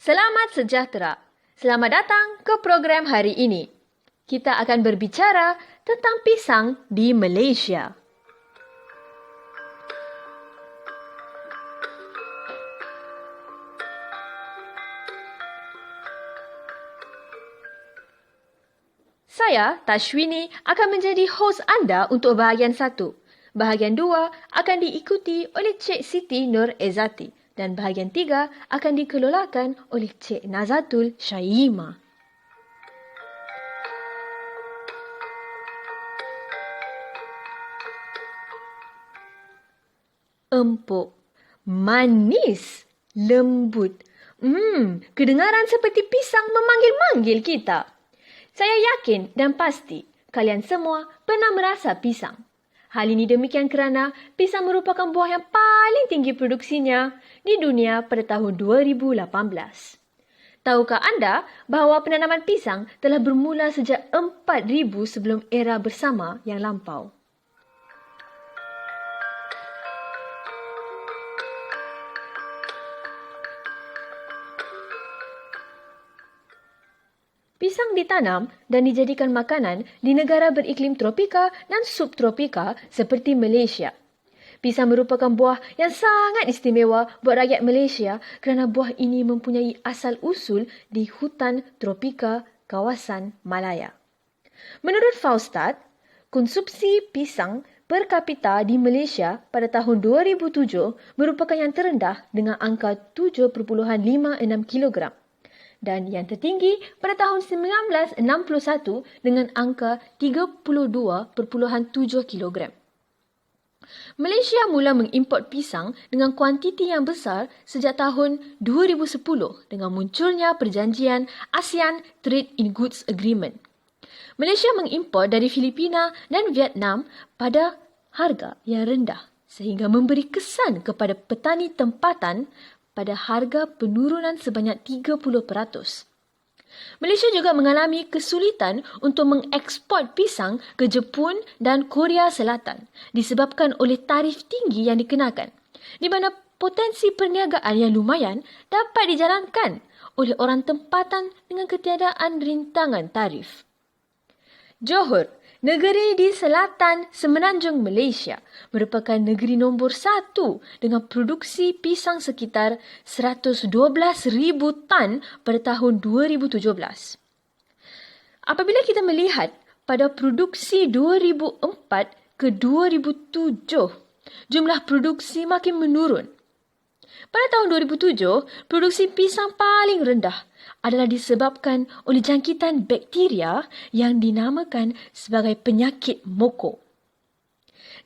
Selamat sejahtera. Selamat datang ke program hari ini. Kita akan berbicara tentang pisang di Malaysia. Saya, Tashwini, akan menjadi hos anda untuk bahagian 1. Bahagian 2 akan diikuti oleh Cik Siti Nur Ezati dan bahagian 3 akan dikelolakan oleh Cik Nazatul Syaima. Empuk, manis, lembut. Kedengaran seperti pisang memanggil-manggil kita. Saya yakin dan pasti kalian semua pernah merasa pisang. Hal ini demikian kerana pisang merupakan buah yang paling tinggi produksinya di dunia pada tahun 2018. Tahukah anda bahawa penanaman pisang telah bermula sejak 4,000 sebelum era bersama yang lampau? Pisang ditanam dan dijadikan makanan di negara beriklim tropika dan subtropika seperti Malaysia. Pisang merupakan buah yang sangat istimewa buat rakyat Malaysia kerana buah ini mempunyai asal-usul di hutan tropika kawasan Malaya. Menurut Faustat, konsumsi pisang per kapita di Malaysia pada tahun 2007 merupakan yang terendah dengan angka 7.56 kilogram. Dan yang tertinggi pada tahun 1961 dengan angka 32.7 kilogram. Malaysia mula mengimport pisang dengan kuantiti yang besar sejak tahun 2010 dengan munculnya perjanjian ASEAN Trade in Goods Agreement. Malaysia mengimport dari Filipina dan Vietnam pada harga yang rendah sehingga memberi kesan kepada petani tempatan pada harga penurunan sebanyak 30%. Malaysia juga mengalami kesulitan untuk mengeksport pisang ke Jepun dan Korea Selatan disebabkan oleh tarif tinggi yang dikenakan, di mana potensi perniagaan yang lumayan dapat dijalankan oleh orang tempatan dengan ketiadaan rintangan tarif. Johor, negeri di selatan semenanjung Malaysia, merupakan negeri nombor 1 dengan produksi pisang sekitar 112,000 tan pada tahun 2017. Apabila kita melihat pada produksi 2004 ke 2007, jumlah produksi makin menurun. Pada tahun 2007, produksi pisang paling rendah adalah disebabkan oleh jangkitan bakteria yang dinamakan sebagai penyakit moko.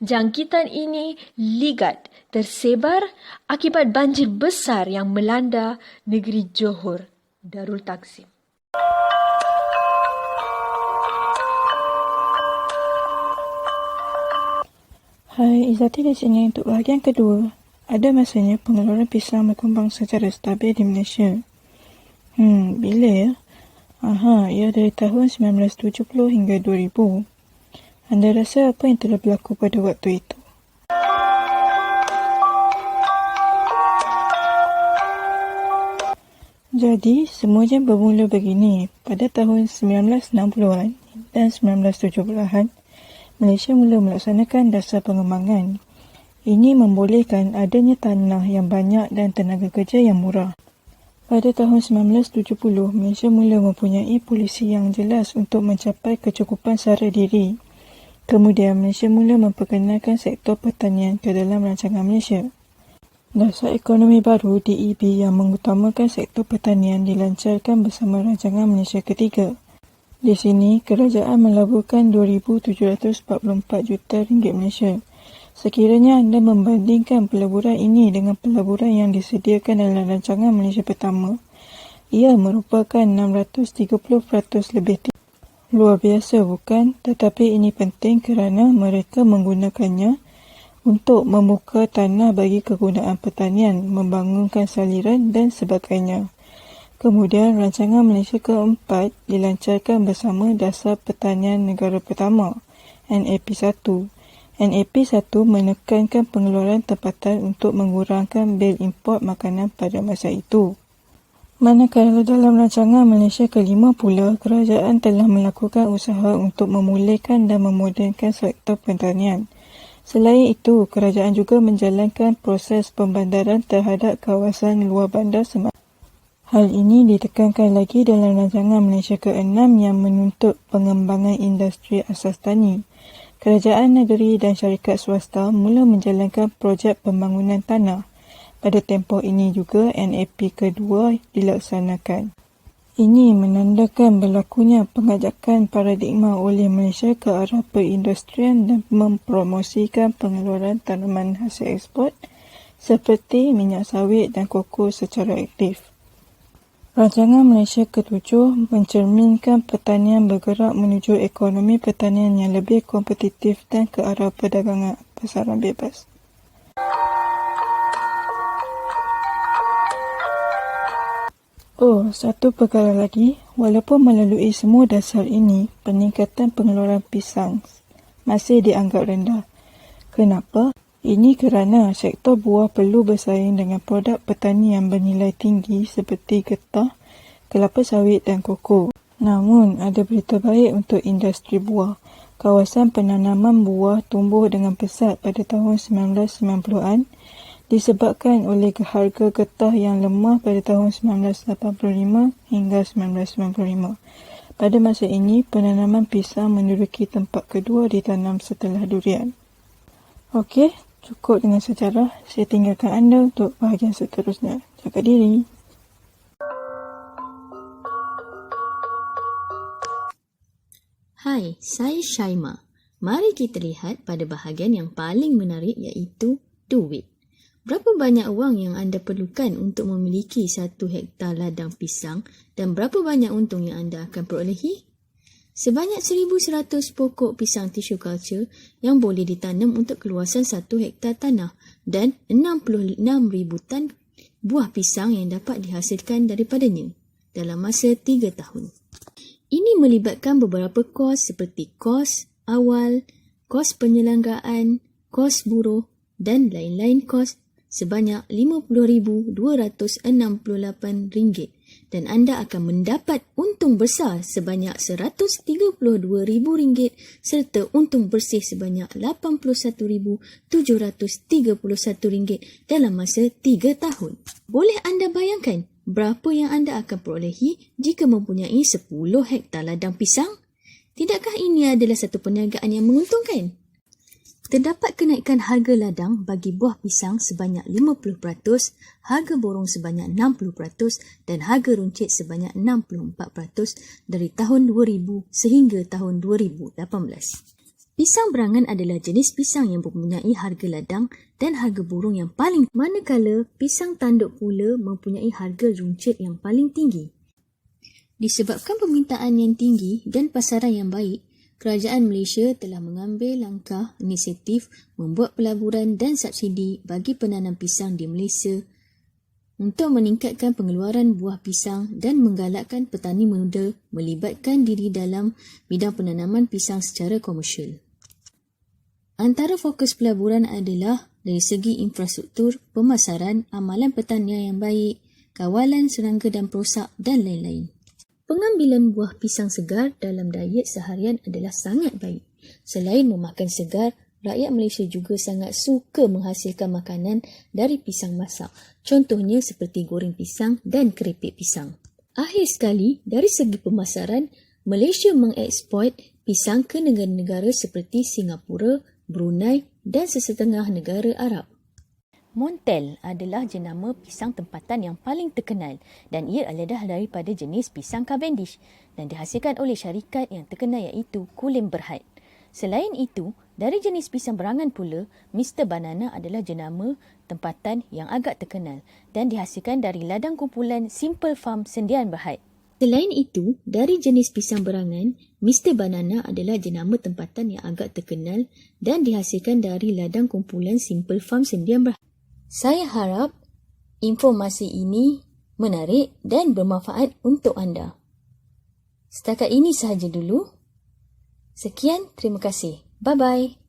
Jangkitan ini ligat tersebar akibat banjir besar yang melanda negeri Johor Darul Takzim. Hai, Izzati di sini untuk bahagian kedua. Ada masanya pengeluaran pisang berkembang secara stabil di Malaysia. Bila ya? Ia dari tahun 1970 hingga 2000. Anda rasa apa yang telah berlaku pada waktu itu? Jadi, semuanya bermula begini. Pada tahun 1960-an dan 1970-an, Malaysia mula melaksanakan dasar pengembangan. Ini membolehkan adanya tanah yang banyak dan tenaga kerja yang murah. Pada tahun 1970, Malaysia mula mempunyai polisi yang jelas untuk mencapai kecukupan sara diri. Kemudian, Malaysia mula memperkenalkan sektor pertanian ke dalam rancangan Malaysia. Dasar ekonomi baru DEB yang mengutamakan sektor pertanian dilancarkan bersama rancangan Malaysia ketiga. Di sini, kerajaan melaburkan 2,744 juta ringgit Malaysia. Sekiranya anda membandingkan pelaburan ini dengan pelaburan yang disediakan dalam rancangan Malaysia pertama, ia merupakan 630% lebih tinggi. Luar biasa bukan? Tetapi ini penting kerana mereka menggunakannya untuk membuka tanah bagi kegunaan pertanian, membangunkan saliran dan sebagainya. Kemudian rancangan Malaysia keempat dilancarkan bersama Dasar Pertanian Negara Pertama, NAP1. NAP1 menekankan pengeluaran tempatan untuk mengurangkan bil import makanan pada masa itu. Manakala dalam rancangan Malaysia ke-5 pula, kerajaan telah melakukan usaha untuk memulihkan dan memodernkan sektor pertanian. Selain itu, kerajaan juga menjalankan proses pembandaran terhadap kawasan luar bandar semasa. Hal ini ditekankan lagi dalam rancangan Malaysia ke-6 yang menuntut pengembangan industri asas tani. Kerajaan negeri dan syarikat swasta mula menjalankan projek pembangunan tanah. Pada tempoh ini juga NAP kedua dilaksanakan. Ini menandakan berlakunya pengajakan paradigma oleh Malaysia ke arah perindustrian dan mempromosikan pengeluaran tanaman hasil eksport seperti minyak sawit dan koko secara aktif. Rancangan Malaysia ke-7 mencerminkan pertanian bergerak menuju ekonomi pertanian yang lebih kompetitif dan ke arah perdagangan pasaran bebas. Oh, satu perkara lagi, walaupun melalui semua dasar ini, peningkatan pengeluaran pisang masih dianggap rendah. Kenapa? Ini kerana sektor buah perlu bersaing dengan produk petani yang bernilai tinggi seperti getah, kelapa sawit dan koko. Namun, ada berita baik untuk industri buah. Kawasan penanaman buah tumbuh dengan pesat pada tahun 1990-an disebabkan oleh harga getah yang lemah pada tahun 1985 hingga 1995. Pada masa ini, penanaman pisang menduduki tempat kedua ditanam setelah durian. Okey, cukup dengan sejarah. Saya tinggalkan anda untuk bahagian seterusnya. Jaga diri. Hai, saya Syaima. Mari kita lihat pada bahagian yang paling menarik iaitu duit. Berapa banyak wang yang anda perlukan untuk memiliki 1 hektar ladang pisang dan berapa banyak untung yang anda akan perolehi? Sebanyak 1,100 pokok pisang tissue culture yang boleh ditanam untuk keluasan 1 hektar tanah dan 66,000 tan buah pisang yang dapat dihasilkan daripadanya dalam masa 3 tahun. Ini melibatkan beberapa kos seperti kos awal, kos penyelenggaraan, kos buruh dan lain-lain kos sebanyak RM50,268 dan anda akan mendapat untung besar sebanyak RM132,000 serta untung bersih sebanyak RM81,731 dalam masa 3 tahun. Boleh anda bayangkan berapa yang anda akan perolehi jika mempunyai 10 hektar ladang pisang? Tidakkah ini adalah satu perniagaan yang menguntungkan? Terdapat kenaikan harga ladang bagi buah pisang sebanyak 50%, harga borong sebanyak 60% dan harga runcit sebanyak 64% dari tahun 2000 sehingga tahun 2018. Pisang berangan adalah jenis pisang yang mempunyai harga ladang dan harga borong yang paling, manakala pisang tanduk pula mempunyai harga runcit yang paling tinggi. Disebabkan permintaan yang tinggi dan pasaran yang baik, kerajaan Malaysia telah mengambil langkah inisiatif membuat pelaburan dan subsidi bagi penanam pisang di Malaysia untuk meningkatkan pengeluaran buah pisang dan menggalakkan petani muda melibatkan diri dalam bidang penanaman pisang secara komersial. Antara fokus pelaburan adalah dari segi infrastruktur, pemasaran, amalan pertanian yang baik, kawalan serangga dan perosak dan lain-lain. Pengambilan buah pisang segar dalam diet seharian adalah sangat baik. Selain memakan segar, rakyat Malaysia juga sangat suka menghasilkan makanan dari pisang masak. Contohnya seperti goreng pisang dan keripik pisang. Akhir sekali, dari segi pemasaran, Malaysia mengeksport pisang ke negara-negara seperti Singapura, Brunei dan sesetengah negara Arab. Montel adalah jenama pisang tempatan yang paling terkenal dan ia adalah daripada jenis pisang Cavendish dan dihasilkan oleh syarikat yang terkenal iaitu Kulim Berhad. Selain itu, dari jenis pisang berangan pula, Mr. Banana adalah jenama tempatan yang agak terkenal dan dihasilkan dari ladang kumpulan Simple Farm Sendian Berhad. Selain itu, dari jenis pisang berangan, Mr. Banana adalah jenama tempatan yang agak terkenal dan dihasilkan dari ladang kumpulan Simple Farm Sendian Berhad. Saya harap informasi ini menarik dan bermanfaat untuk anda. Setakat ini sahaja dulu. Sekian, terima kasih. Bye-bye.